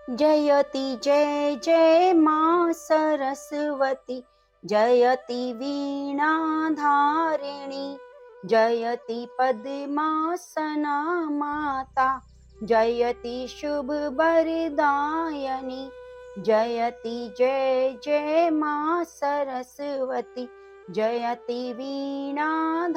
जयति जय जय मा सरस्वती, जयति वीणाधारिणी, जयति पद्मासना माता, जयति शुभ वरदायिनी, जयति जय जय मा सरस्वती, जयति वीणाधारिणी।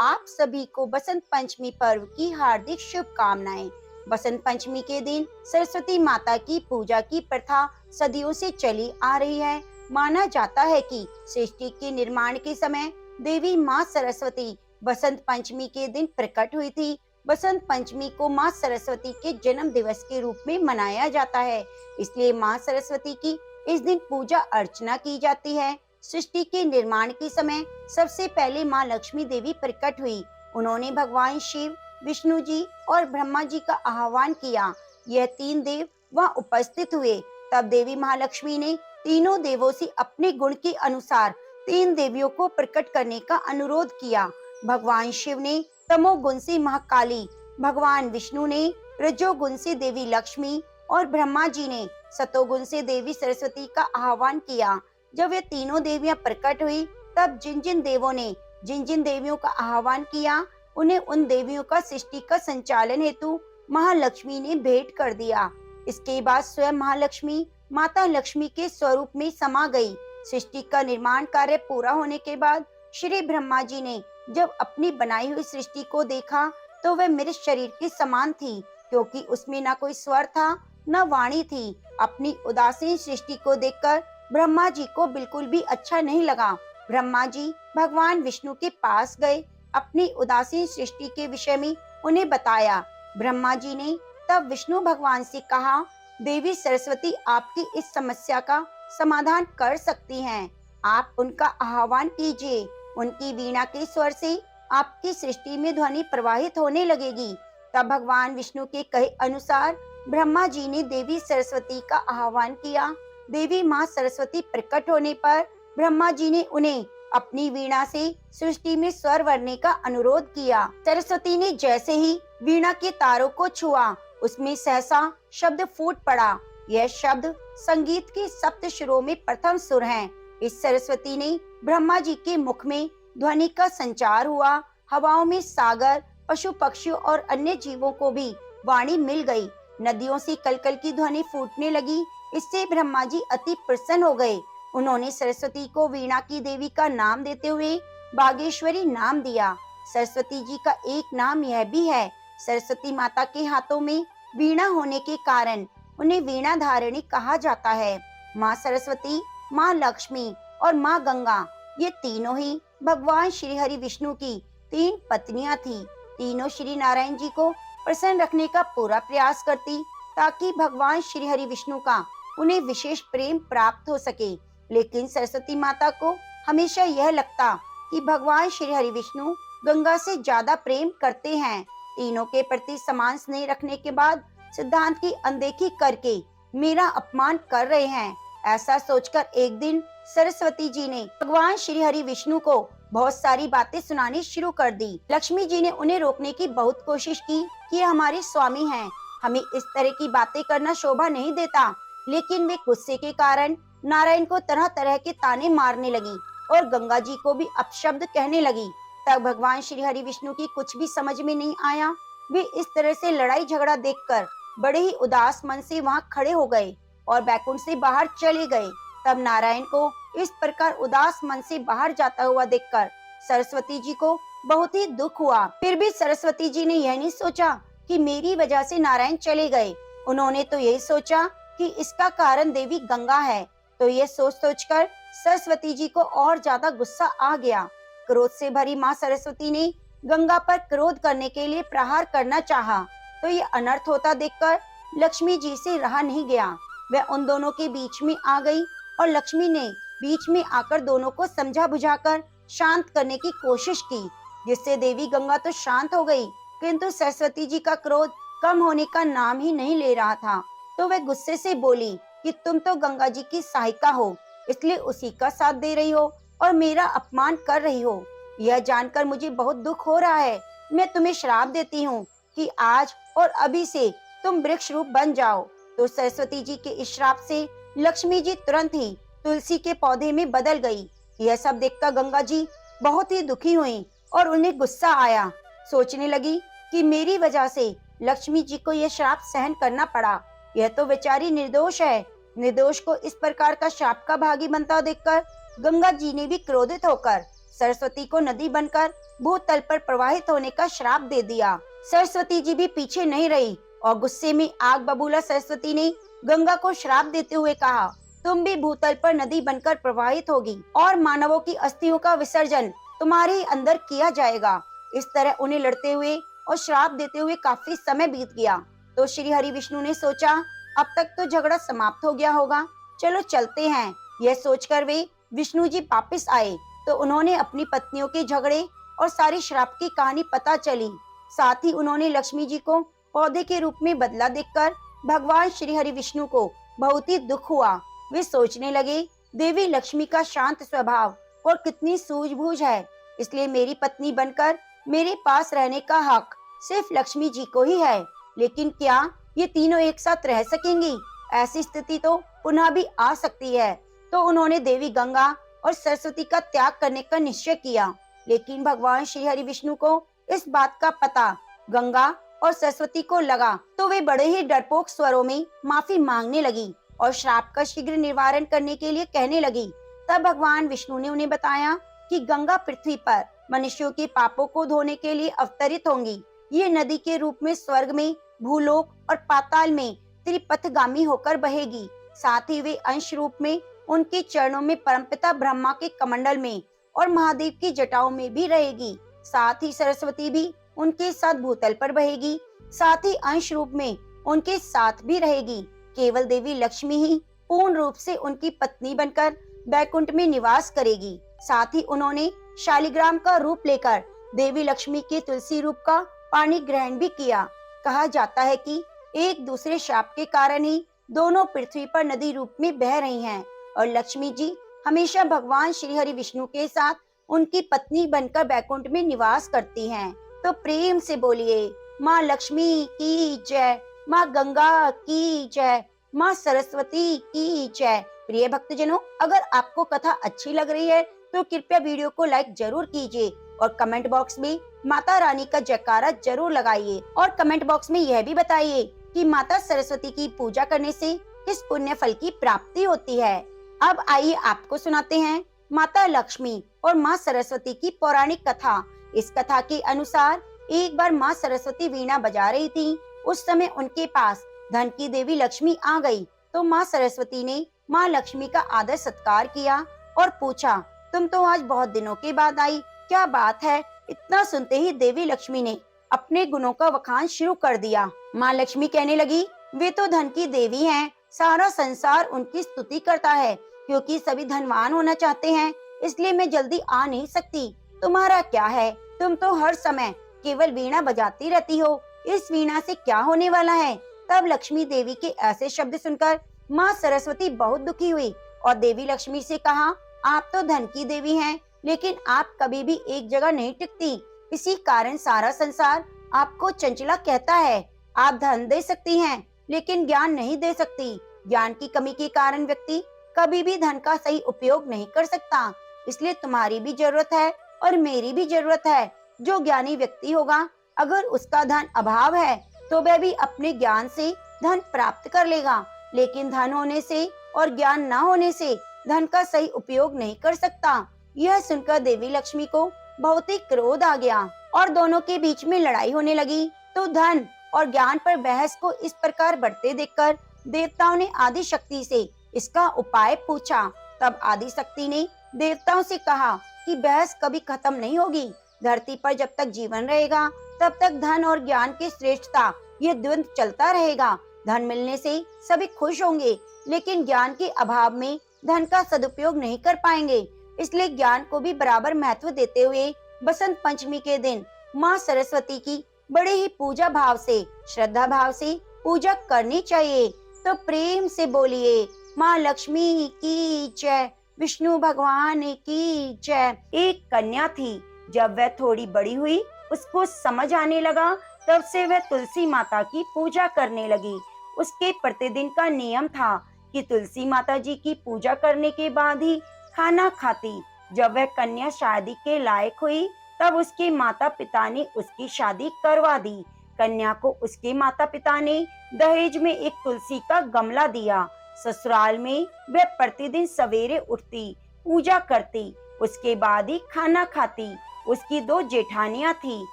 आप सभी को बसंत पंचमी पर्व की हार्दिक शुभकामनाएं। बसंत पंचमी के दिन सरस्वती माता की पूजा की प्रथा सदियों से चली आ रही है। माना जाता है कि सृष्टि के निर्माण के समय देवी माँ सरस्वती बसंत पंचमी के दिन प्रकट हुई थी। बसंत पंचमी को माँ सरस्वती के जन्म दिवस के रूप में मनाया जाता है, इसलिए माँ सरस्वती की इस दिन पूजा अर्चना की जाती है। सृष्टि के निर्माण के समय सबसे पहले माँ लक्ष्मी देवी प्रकट हुई। उन्होंने भगवान शिव, विष्णु जी और ब्रह्मा जी का आह्वान किया। यह तीन देव वहां उपस्थित हुए। तब देवी महालक्ष्मी ने तीनों देवों से अपने गुण के अनुसार तीन देवियों को प्रकट करने का अनुरोध किया। भगवान शिव ने तमोगुण से महाकाली, भगवान विष्णु ने रजोगुण से देवी लक्ष्मी और ब्रह्मा जी ने सतोगुण से देवी सरस्वती का आह्वान किया। जब ये तीनों देवियां प्रकट हुई, तब जिन जिन देवों ने जिन जिन देवियों का आह्वान किया, उन्हें उन देवियों का सृष्टि का संचालन हेतु महालक्ष्मी ने भेंट कर दिया। इसके बाद स्वयं महालक्ष्मी माता लक्ष्मी के स्वरूप में समा गई। सृष्टि का निर्माण कार्य पूरा होने के बाद श्री ब्रह्मा जी ने जब अपनी बनाई हुई सृष्टि को देखा, तो वह मेरे शरीर के समान थी, क्योंकि उसमें न कोई स्वर था न वाणी थी। अपनी उदासीन सृष्टि को देखकर ब्रह्मा जी को बिल्कुल भी अच्छा नहीं लगा। ब्रह्मा जी भगवान विष्णु के पास गए, अपनी उदासीन सृष्टि के विषय में उन्हें बताया। ब्रह्मा जी ने तब विष्णु भगवान से कहा, देवी सरस्वती आपकी इस समस्या का समाधान कर सकती हैं। आप उनका आह्वान कीजिए। उनकी वीणा के स्वर से आपकी सृष्टि में ध्वनि प्रवाहित होने लगेगी। तब भगवान विष्णु के कहे अनुसार ब्रह्मा जी ने देवी सरस्वती का आह्वान किया। देवी माँ सरस्वती प्रकट होने पर ब्रह्मा जी ने उन्हें अपनी वीणा से सृष्टि में स्वर भरने का अनुरोध किया। सरस्वती ने जैसे ही वीणा के तारों को छुआ, उसमें सहसा शब्द फूट पड़ा। यह शब्द संगीत के सप्त सुरों में प्रथम सुर है। इस सरस्वती ने ब्रह्मा जी के मुख में ध्वनि का संचार हुआ। हवाओं में सागर, पशु पक्षियों और अन्य जीवों को भी वाणी मिल गई। नदियों से कलकल की ध्वनि फूटने लगी। इससे ब्रह्मा जी अति प्रसन्न हो गए। उन्होंने सरस्वती को वीणा की देवी का नाम देते हुए बागेश्वरी नाम दिया। सरस्वती जी का एक नाम यह भी है। सरस्वती माता के हाथों में वीणा होने के कारण उन्हें वीणा धारिणी कहा जाता है। माँ सरस्वती, माँ लक्ष्मी और माँ गंगा, ये तीनों ही भगवान श्री हरि विष्णु की तीन पत्नियां थी। तीनों श्री नारायण जी को प्रसन्न रखने का पूरा प्रयास करती, ताकि भगवान श्री हरि विष्णु का उन्हें विशेष प्रेम प्राप्त हो सके। लेकिन सरस्वती माता को हमेशा यह लगता कि भगवान श्री हरि विष्णु गंगा से ज्यादा प्रेम करते हैं। तीनों के प्रति समान स्नेह रखने के बाद सिद्धांत की अनदेखी करके मेरा अपमान कर रहे हैं, ऐसा सोचकर एक दिन सरस्वती जी ने भगवान श्री हरि विष्णु को बहुत सारी बातें सुनानी शुरू कर दी। लक्ष्मी जी ने उन्हें रोकने की बहुत कोशिश की कि ये हमारे स्वामी हैं, हमें इस तरह की बातें करना शोभा नहीं देता। लेकिन वे गुस्से के कारण नारायण को तरह तरह के ताने मारने लगी और गंगा जी को भी अपशब्द कहने लगी। तब भगवान श्री हरि विष्णु की कुछ भी समझ में नहीं आया। वे इस तरह से लड़ाई झगड़ा देखकर बड़े ही उदास मन से वहां खड़े हो गए और बैकुंठ से बाहर चले गए। तब नारायण को इस प्रकार उदास मन से बाहर जाता हुआ देखकर सरस्वती जी को बहुत ही दुख हुआ। फिर भी सरस्वती जी ने यह नहीं सोचा कि मेरी वजह से नारायण चले गए। उन्होंने तो यही सोचा कि इसका कारण देवी गंगा है। तो ये सोच सोचकर सरस्वती जी को और ज्यादा गुस्सा आ गया। क्रोध से भरी माँ सरस्वती ने गंगा पर क्रोध करने के लिए प्रहार करना चाहा, तो ये अनर्थ होता देखकर लक्ष्मी जी से रहा नहीं गया। वह उन दोनों के बीच में आ गई और लक्ष्मी ने बीच में आकर दोनों को समझा बुझाकर शांत करने की कोशिश की, जिससे देवी गंगा तो शांत हो गई, किंतु सरस्वती जी का क्रोध कम होने का नाम ही नहीं ले रहा था। तो वह गुस्से से बोली कि तुम तो गंगा जी की सहायिका हो, इसलिए उसी का साथ दे रही हो और मेरा अपमान कर रही हो। यह जानकर मुझे बहुत दुख हो रहा है। मैं तुम्हें श्राप देती हूँ कि आज और अभी से तुम वृक्ष रूप बन जाओ। तो सरस्वती जी के इस श्राप से लक्ष्मी जी तुरंत ही तुलसी के पौधे में बदल गई। यह सब देखकर गंगा जी बहुत ही दुखी हुई और उन्हें गुस्सा आया। सोचने लगी कि मेरी वजह से लक्ष्मी जी को यह श्राप सहन करना पड़ा। यह तो बेचारी निर्दोष है। निर्दोष को इस प्रकार का श्राप का भागी बनता देखकर गंगा जी ने भी क्रोधित होकर सरस्वती को नदी बनकर भूतल पर प्रवाहित होने का श्राप दे दिया। सरस्वती जी भी पीछे नहीं रही और गुस्से में आग बबूला सरस्वती ने गंगा को श्राप देते हुए कहा, तुम भी भूतल पर नदी बनकर प्रवाहित होगी और मानवों की अस्थियों का विसर्जन तुम्हारे ही अंदर किया जाएगा। इस तरह उन्हें लड़ते हुए और श्राप देते हुए काफी समय बीत गया। तो श्री हरि विष्णु ने सोचा, अब तक तो झगड़ा समाप्त हो गया होगा, चलो चलते हैं। यह सोचकर वे विष्णु जी वापिस आए तो उन्होंने अपनी पत्नियों के झगड़े और सारी श्राप की कहानी पता चली। साथ ही उन्होंने लक्ष्मी जी को पौधे के रूप में बदला देखकर भगवान श्री हरि विष्णु को बहुत ही दुख हुआ। वे सोचने लगे, देवी लक्ष्मी का शांत स्वभाव और कितनी सूझबूझ है, इसलिए मेरी पत्नी बनकर मेरे पास रहने का हक सिर्फ लक्ष्मी जी को ही है। लेकिन क्या ये तीनों एक साथ रह सकेंगी? ऐसी स्थिति तो पुनः भी आ सकती है। तो उन्होंने देवी गंगा और सरस्वती का त्याग करने का निश्चय किया। लेकिन भगवान श्री हरि विष्णु को इस बात का पता गंगा और सरस्वती को लगा तो वे बड़े ही डरपोक स्वरों में माफी मांगने लगी और श्राप का शीघ्र निवारण करने के लिए कहने लगी। तब भगवान विष्णु ने उन्हें बताया कि गंगा पृथ्वी पर मनुष्यों के पापों को धोने के लिए अवतरित होंगी। ये नदी के रूप में स्वर्ग में, भूलोक और पाताल में त्रिपथगामी होकर बहेगी। साथ ही वे अंश रूप में उनके चरणों में परमपिता ब्रह्मा के कमंडल में और महादेव की जटाओं में भी रहेगी। साथ ही सरस्वती भी उनके साथ भूतल पर बहेगी। साथ ही अंश रूप में उनके साथ भी रहेगी। केवल देवी लक्ष्मी ही पूर्ण रूप से उनकी पत्नी बनकर बैकुंठ में निवास करेगी। साथ ही उन्होंने शालिग्राम का रूप लेकर देवी लक्ष्मी के तुलसी रूप का पानी ग्रहण भी किया। कहा जाता है कि एक दूसरे शाप के कारण ही दोनों पृथ्वी पर नदी रूप में बह रही हैं और लक्ष्मी जी हमेशा भगवान श्री हरि विष्णु के साथ उनकी पत्नी बनकर बैकुंठ में निवास करती हैं। तो प्रेम से बोलिए, माँ लक्ष्मी की जय, माँ गंगा की जय, माँ सरस्वती की जय। प्रिय भक्तजनों, अगर आपको कथा अच्छी लग रही है तो कृपया वीडियो को लाइक जरूर कीजिए और कमेंट बॉक्स में माता रानी का जयकारा जरूर लगाइए और कमेंट बॉक्स में यह भी बताइए कि माता सरस्वती की पूजा करने से किस पुण्य फल की प्राप्ति होती है। अब आइए आपको सुनाते हैं माता लक्ष्मी और माँ सरस्वती की पौराणिक कथा। इस कथा के अनुसार एक बार माँ सरस्वती वीणा बजा रही थी। उस समय उनके पास धन की देवी लक्ष्मी आ गई। तो माँ सरस्वती ने माँ लक्ष्मी का आदर सत्कार किया और पूछा, तुम तो आज बहुत दिनों के बाद आई, क्या बात है? इतना सुनते ही देवी लक्ष्मी ने अपने गुणों का वखान शुरू कर दिया। माँ लक्ष्मी कहने लगी, वे तो धन की देवी हैं, सारा संसार उनकी स्तुति करता है क्योंकि सभी धनवान होना चाहते हैं, इसलिए मैं जल्दी आ नहीं सकती। तुम्हारा क्या है, तुम तो हर समय केवल वीणा बजाती रहती हो, इस वीणा से क्या होने वाला है? तब लक्ष्मी देवी के ऐसे शब्द सुनकर माँ सरस्वती बहुत दुखी हुई और देवी लक्ष्मी से कहा, आप तो धन की देवी हैं, लेकिन आप कभी भी एक जगह नहीं टिकती, इसी कारण सारा संसार आपको चंचला कहता है। आप धन दे सकती हैं, लेकिन ज्ञान नहीं दे सकती। ज्ञान की कमी के कारण व्यक्ति कभी भी धन का सही उपयोग नहीं कर सकता, इसलिए तुम्हारी भी जरूरत है और मेरी भी जरूरत है। जो ज्ञानी व्यक्ति होगा, अगर उसका धन अभाव है तो वह भी अपने ज्ञान से धन प्राप्त कर लेगा, लेकिन धन होने से और ज्ञान न होने से धन का सही उपयोग नहीं कर सकता। यह सुनकर देवी लक्ष्मी को बहुत ही क्रोध आ गया और दोनों के बीच में लड़ाई होने लगी। तो धन और ज्ञान पर बहस को इस प्रकार बढ़ते देखकर देवताओं ने आदि शक्ति से इसका उपाय पूछा। तब आदि शक्ति ने देवताओं से कहा कि बहस कभी खत्म नहीं होगी। धरती पर जब तक जीवन रहेगा तब तक धन और ज्ञान की श्रेष्ठता ये द्वंद्व चलता रहेगा। धन मिलने से सभी खुश होंगे, लेकिन ज्ञान के अभाव में धन का सदुपयोग नहीं कर पाएंगे, इसलिए ज्ञान को भी बराबर महत्व देते हुए बसंत पंचमी के दिन माँ सरस्वती की बड़े ही पूजा भाव से, श्रद्धा भाव से पूजा करनी चाहिए। तो प्रेम से बोलिए, माँ लक्ष्मी की जय, विष्णु भगवान की जय। एक कन्या थी, जब वह थोड़ी बड़ी हुई उसको समझ आने लगा तब से वह तुलसी माता की पूजा करने लगी। उसके प्रतिदिन का नियम था कि तुलसी माता जी की पूजा करने के बाद ही खाना खाती। जब वह कन्या शादी के लायक हुई, तब उसके माता पिता ने उसकी शादी करवा दी। कन्या को उसके माता पिता ने दहेज में एक तुलसी का गमला दिया। ससुराल में वह प्रतिदिन सवेरे उठती, पूजा करती, उसके बाद ही खाना खाती। उसकी दो जेठानियां थी,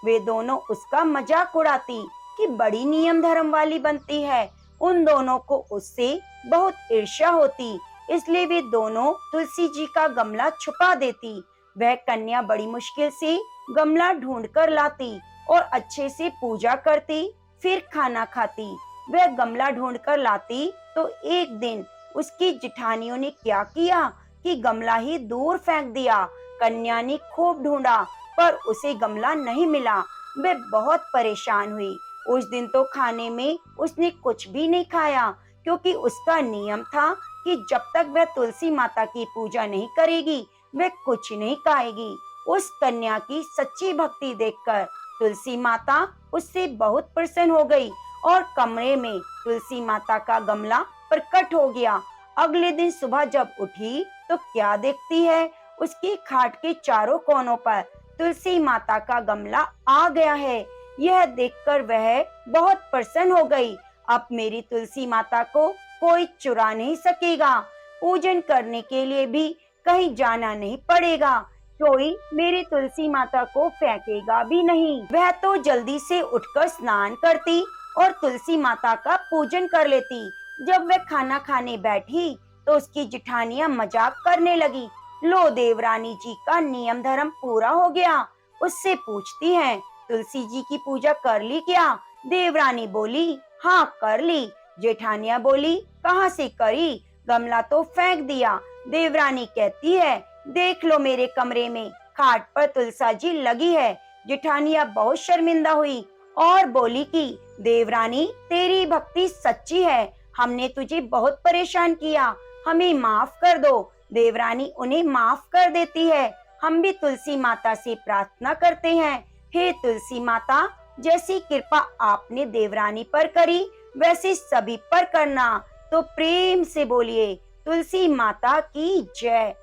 वे दोनों उसका मजाक उड़ाती कि बड़ी नियम धर्म वाली बनती है। उन दोनों को उससे बहुत ईर्ष्या होती, इसलिए वे दोनों तुलसी जी का गमला छुपा देती। वह कन्या बड़ी मुश्किल से गमला ढूंढ कर लाती और अच्छे से पूजा करती, फिर खाना खाती। वह गमला ढूंढ कर लाती तो एक दिन उसकी जिठानियों ने क्या किया कि गमला ही दूर फेंक दिया। कन्या ने खूब ढूंढा, पर उसे गमला नहीं मिला। वह बहुत परेशान हुई। उस दिन तो खाने में उसने कुछ भी नहीं खाया, क्योंकि उसका नियम था कि जब तक वह तुलसी माता की पूजा नहीं करेगी, वह कुछ नहीं खाएगी। उस कन्या की सच्ची भक्ति देखकर तुलसी माता उससे बहुत प्रसन्न हो गई और कमरे में तुलसी माता का गमला प्रकट हो गया। अगले दिन सुबह जब उठी तो क्या देखती है, उसकी खाट के चारों कोनों पर तुलसी माता का गमला आ गया है। यह देखकर वह बहुत प्रसन्न हो गई। अब मेरी तुलसी माता को कोई चुरा नहीं सकेगा। पूजन करने के लिए भी कहीं जाना नहीं पड़ेगा। कोई मेरी तुलसी माता को फेंकेगा भी नहीं। वह तो जल्दी से उठकर स्नान करती और तुलसी माता का पूजन कर लेती। जब वह खाना खाने बैठी तो उसकी जिठानियां मजाक करने लगी। लो, देवरानी जी का नियम धर्म पूरा हो गया। उससे पूछती हैं, तुलसी जी की पूजा कर ली क्या? देवरानी बोली, हाँ कर ली। जेठानियां बोली, कहाँ से करी? गमला तो फेंक दिया। देवरानी कहती है, देख लो मेरे कमरे में खाट पर तुलसा जी लगी है। जेठानिया बहुत शर्मिंदा हुई और बोली कि देवरानी, तेरी भक्ति सच्ची है, हमने तुझे बहुत परेशान किया, हमें माफ कर दो। देवरानी उन्हें माफ कर देती है। हम भी तुलसी माता से प्रार्थना करते हैं, हे तुलसी माता, जैसी कृपा आपने देवरानी पर करी वैसी सभी पर करना। तो प्रेम से बोलिए, तुलसी माता की जय।